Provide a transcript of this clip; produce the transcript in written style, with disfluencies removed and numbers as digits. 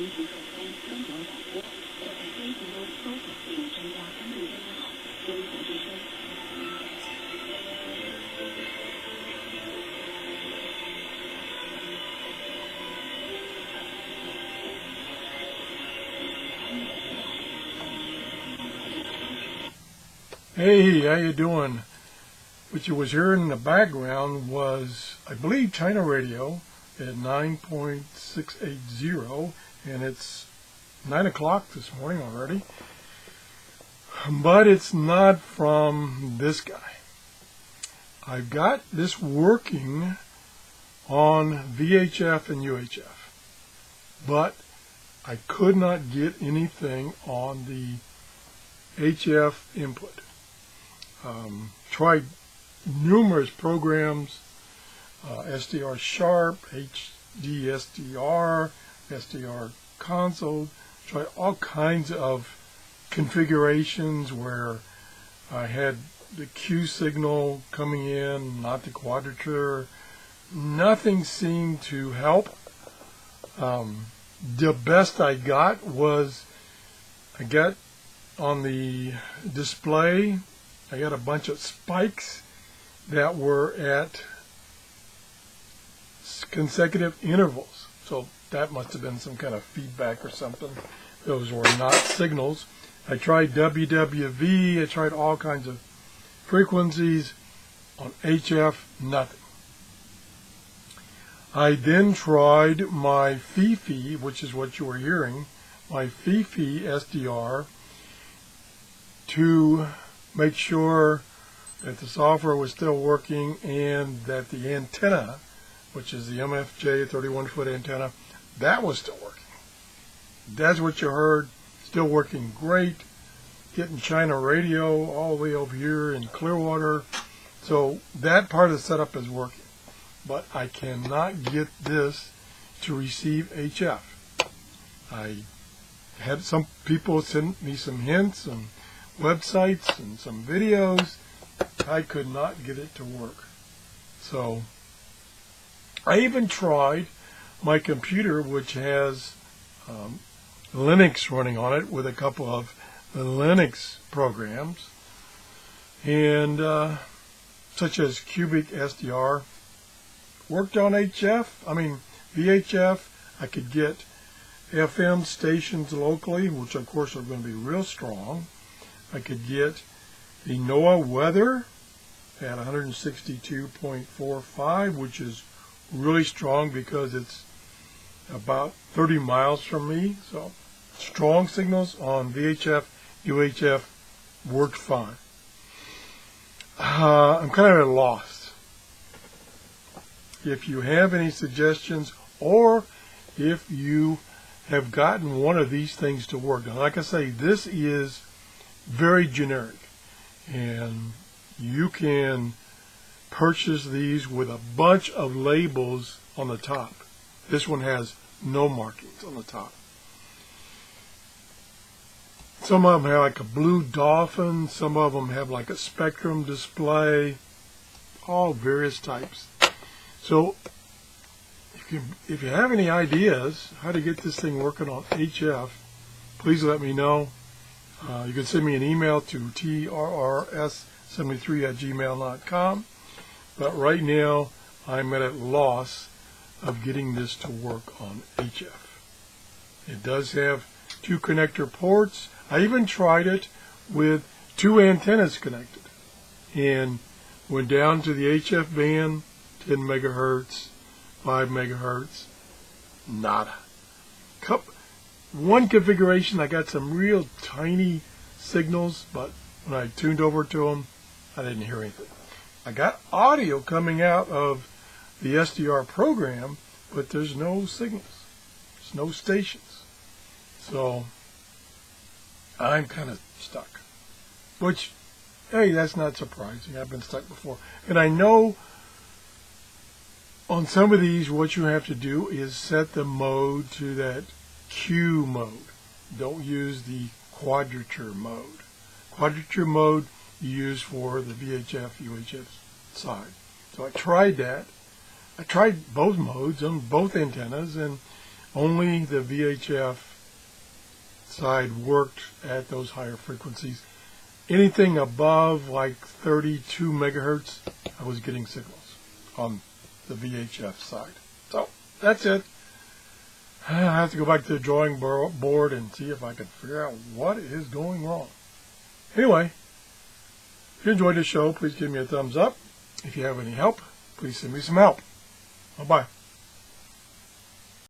Hey, how you doing? What you was hearing in the background was, I believe, China radio at 9.680, and it's 9 o'clock this morning already. But it's not from this guy. I've got this working on VHF and UHF, but I could not get anything on the HF input. Tried numerous programs, SDR Sharp, HD SDR, SDR console, tried all kinds of configurations where I had the Q signal coming in, not the quadrature. Nothing seemed to help. The best I got was I got on the display, I got a bunch of spikes that were at consecutive intervals. So that must have been some kind of feedback or something. Those were not signals. I tried WWV, I tried all kinds of frequencies. On HF, nothing. I then tried my FIFI, which is what you were hearing, my FIFI SDR, to make sure that the software was still working and that the antenna, which is the MFJ 31-foot antenna, that was still working. That's what you heard, still working great. Getting China radio all the way over here in Clearwater. So that part of the setup is working. But I cannot get this to receive HF. I had some people send me some hints and websites and some videos. I could not get it to work. So I even tried my computer, which has Linux running on it, with a couple of the Linux programs, and such as Cubic SDR, worked on VHF. I could get FM stations locally, which of course are going to be real strong. I could get the NOAA weather at 162.45, which is really strong because it's about 30 miles from me. So strong signals on VHF, UHF worked fine. I'm kind of at a loss. If you have any suggestions, or if you have gotten one of these things to work, and like I say, this is very generic, and you can purchase these with a bunch of labels on the top. This one has no markings on the top. Some of them have like a blue dolphin, some of them have like a spectrum display, all various types. So if you have any ideas how to get this thing working on HF, please let me know. You can send me an email to trrs73@gmail.com. But right now, I'm at a loss of getting this to work on HF. It does have 2 connector ports. I even tried it with 2 antennas connected, and went down to the HF band, 10 megahertz, 5 megahertz, nada. One configuration, I got some real tiny signals, but when I tuned over to them, I didn't hear anything. I got audio coming out of the SDR program, but there's no signals. There's no stations. So I'm kind of stuck. Which, hey, that's not surprising. I've been stuck before. And I know on some of these, what you have to do is set the mode to that Q mode. Don't use the quadrature mode. Quadrature mode you use for the VHF, UHF side. So I tried that. I tried both modes on both antennas, and Only the VHF side worked at those higher frequencies. Anything above like 32 megahertz, I was getting signals on the VHF side. So that's it. I have to go back to the drawing board and see if I can figure out what is going wrong. Anyway, if you enjoyed this show, please give me a thumbs up. If you have any help, please send me some help. Bye-bye.